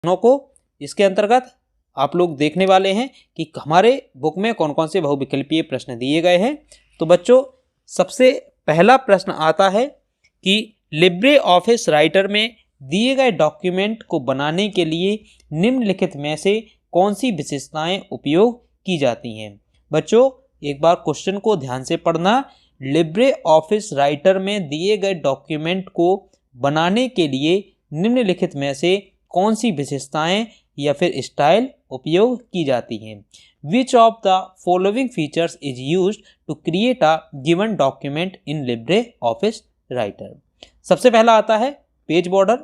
प्रश्नों को इसके अंतर्गत आप लोग देखने वाले हैं कि हमारे बुक में कौन कौन से बहुविकल्पीय प्रश्न दिए गए हैं। तो बच्चों सबसे पहला प्रश्न आता है कि लिब्रे ऑफिस राइटर में दिए गए डॉक्यूमेंट को बनाने के लिए निम्नलिखित में से कौन सी विशेषताएं उपयोग की जाती हैं। बच्चों एक बार क्वेश्चन को ध्यान से पढ़ना। लिब्रे ऑफिस राइटर में दिए गए डॉक्यूमेंट को बनाने के लिए निम्नलिखित में से कौन सी विशेषताएं या फिर स्टाइल उपयोग की जाती हैं। Which of the following features is used to create a given document in LibreOffice Writer. सबसे पहला आता है पेज बॉर्डर,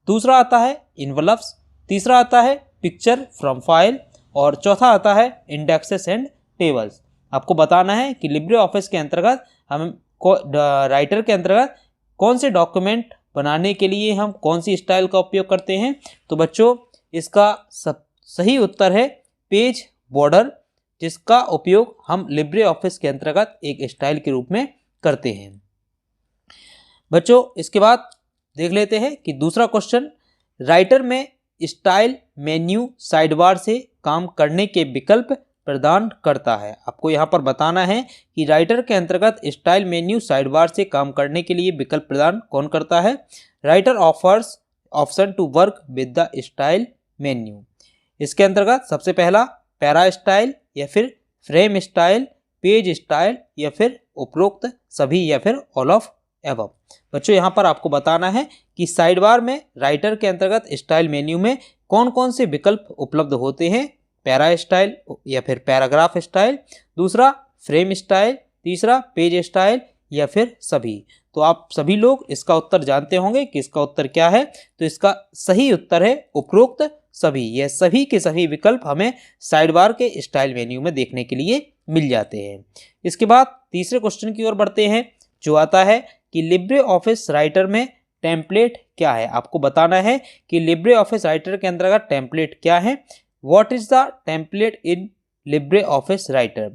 दूसरा आता है इन्वलप्स, तीसरा आता है पिक्चर फ्रॉम फाइल और चौथा आता है इंडेक्सेस एंड टेबल्स। आपको बताना है कि लिब्रे ऑफिस के अंतर्गत हम राइटर के अंतर्गत कौन से डॉक्यूमेंट बनाने के लिए हम कौन सी स्टाइल का उपयोग करते हैं। तो बच्चों इसका सही उत्तर है पेज बॉर्डर, जिसका उपयोग हम लिब्रे ऑफिस के अंतर्गत एक स्टाइल के रूप में करते हैं। बच्चों इसके बाद देख लेते हैं कि दूसरा क्वेश्चन राइटर में स्टाइल मेन्यू साइडबार से काम करने के विकल्प प्रदान करता है। आपको यहाँ पर बताना है कि राइटर के अंतर्गत स्टाइल मेन्यू साइडबार से काम करने के लिए विकल्प प्रदान कौन करता है। Writer offers option to work with the style menu. इसके अंतर्गत सबसे पहला पैरा स्टाइल या फिर फ्रेम स्टाइल, पेज स्टाइल या फिर उपरोक्त सभी या फिर ऑल ऑफ एबव। बच्चों यहाँ पर आपको बताना है कि साइड बार में राइटर के अंतर्गत स्टाइल मेन्यू में कौन कौन से विकल्प उपलब्ध होते हैं। पैरा स्टाइल या फिर पैराग्राफ स्टाइल, दूसरा फ्रेम स्टाइल, तीसरा पेज स्टाइल या फिर सभी। तो आप सभी लोग इसका उत्तर जानते होंगे कि इसका उत्तर क्या है। तो इसका सही उत्तर है उपरोक्त सभी। यह सभी के सभी विकल्प हमें साइड बार के स्टाइल मेन्यू में देखने के लिए मिल जाते हैं। इसके बाद तीसरे क्वेश्चन की ओर बढ़ते हैं जो आता है कि लिब्रे ऑफिस राइटर में टेम्पलेट क्या है। आपको बताना है कि लिब्रे ऑफिस राइटर के अंतर्गत टेम्पलेट क्या है। What is the template in LibreOffice writer.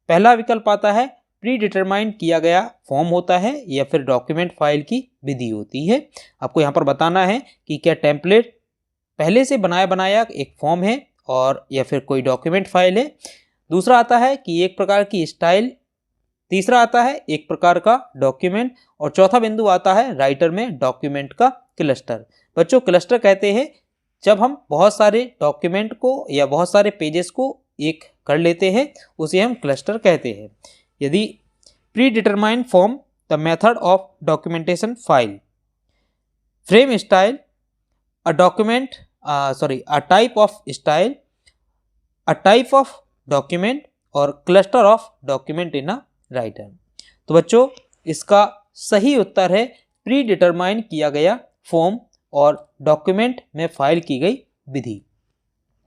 पहला विकल्प आता है प्री डिटरमाइंड किया गया फॉर्म होता है या फिर डॉक्यूमेंट फाइल की विधि होती है। आपको यहाँ पर बताना है कि क्या टेम्पलेट पहले से बनाया एक फॉर्म है और या फिर कोई डॉक्यूमेंट फाइल है। दूसरा आता है कि एक प्रकार की स्टाइल, तीसरा आता है एक प्रकार का डॉक्यूमेंट और चौथा बिंदु आता है राइटर में डॉक्यूमेंट का क्लस्टर। बच्चों क्लस्टर कहते हैं जब हम बहुत सारे डॉक्यूमेंट को या बहुत सारे पेजेस को एक कर लेते हैं उसे हम क्लस्टर कहते हैं। यदि predetermined form the method of documentation file, frame style, a type of style, a type of document और cluster of document in a writer. तो बच्चों इसका सही उत्तर है प्री डिटरमाइन किया गया फॉर्म और डॉक्यूमेंट में फाइल की गई विधि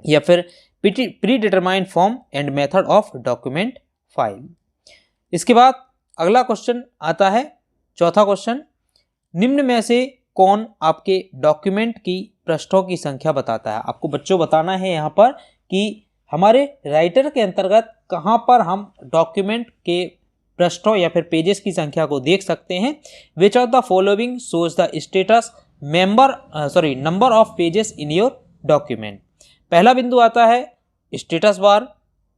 या फिर pre determined form and method of document file. इसके बाद अगला क्वेश्चन आता है चौथा क्वेश्चन, निम्न में से कौन आपके डॉक्यूमेंट की पृष्ठों की संख्या बताता है। आपको बच्चों बताना है यहाँ पर कि हमारे राइटर के अंतर्गत कहाँ पर हम डॉक्यूमेंट के पृष्ठों या फिर पेजेस की संख्या को देख सकते हैं। Which of the following shows the status number of pages in your document. पहला बिंदु आता है स्टेटस बार,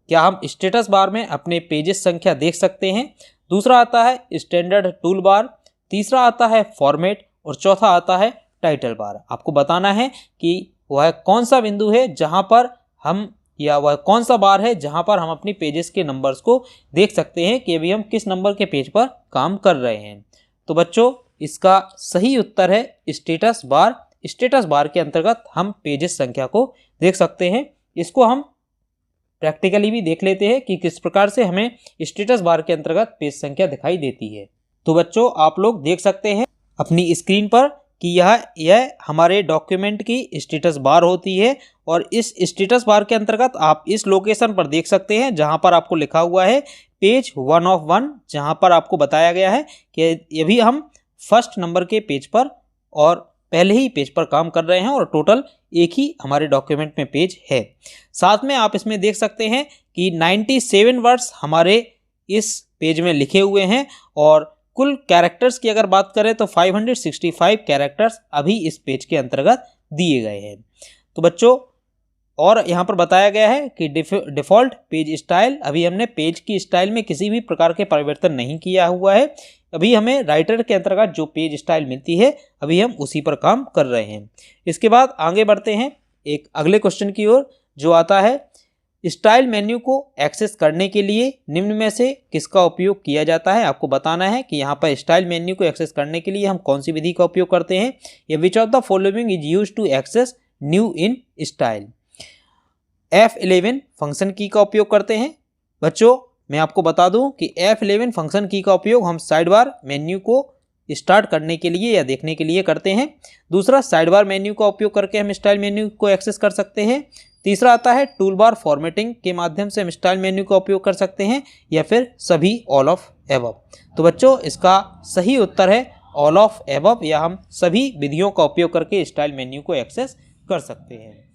क्या हम स्टेटस बार में अपने पेजेस संख्या देख सकते हैं। दूसरा आता है स्टैंडर्ड टूल बार, तीसरा आता है फॉर्मेट और चौथा आता है टाइटल बार। आपको बताना है कि वह कौन सा बिंदु है जहां पर हम या वह कौन सा बार है जहां पर हम अपनी पेजेस के नंबर्स को देख सकते हैं कि अभी हम किस नंबर के पेज पर काम कर रहे हैं। तो बच्चों इसका सही उत्तर है स्टेटस बार। स्टेटस बार के अंतर्गत हम पेजेस संख्या को देख सकते हैं। इसको हम प्रैक्टिकली भी देख लेते हैं कि किस प्रकार से हमें स्टेटस बार के अंतर्गत पेज संख्या दिखाई देती है। तो बच्चों आप लोग देख सकते हैं अपनी स्क्रीन पर कि यह हमारे डॉक्यूमेंट की स्टेटस बार होती है और इस स्टेटस बार के अंतर्गत आप इस लोकेशन पर देख सकते हैं जहां पर आपको लिखा हुआ है पेज 1 of 1, जहां पर आपको बताया गया है कि अभी हम फर्स्ट नंबर के पेज पर और पहले ही पेज पर काम कर रहे हैं और टोटल एक ही हमारे डॉक्यूमेंट में पेज है। साथ में आप इसमें देख सकते हैं कि 97 वर्ड्स हमारे इस पेज में लिखे हुए हैं और कुल कैरेक्टर्स की अगर बात करें तो 565 कैरेक्टर्स अभी इस पेज के अंतर्गत दिए गए हैं। तो बच्चों और यहाँ पर बताया गया है कि डिफ़ॉल्ट पेज स्टाइल, अभी हमने पेज की स्टाइल में किसी भी प्रकार के परिवर्तन नहीं किया हुआ है। अभी हमें राइटर के अंतर्गत जो पेज स्टाइल मिलती है अभी हम उसी पर काम कर रहे हैं। इसके बाद आगे बढ़ते हैं एक अगले क्वेश्चन की ओर, जो आता है स्टाइल मेन्यू को एक्सेस करने के लिए निम्न में से किसका उपयोग किया जाता है। आपको बताना है कि यहाँ पर स्टाइल मेन्यू को एक्सेस करने के लिए हम कौन सी विधि का उपयोग करते हैं। या which of the following is used to access new in style. F11 function key का उपयोग करते हैं। बच्चों मैं आपको बता दूं कि F11 फंक्शन की का उपयोग हम साइड बार मेन्यू को स्टार्ट करने के लिए या देखने के लिए करते हैं। दूसरा, साइड बार मेन्यू का उपयोग करके हम स्टाइल मेन्यू को एक्सेस कर सकते हैं। तीसरा आता है टूल बार फॉर्मेटिंग के माध्यम से हम स्टाइल मेन्यू का उपयोग कर सकते हैं, या फिर सभी ऑल ऑफ एबव। तो बच्चों इसका सही उत्तर है ऑल ऑफ एबव, या हम सभी विधियों का उपयोग करके स्टाइल मेन्यू को एक्सेस कर सकते हैं।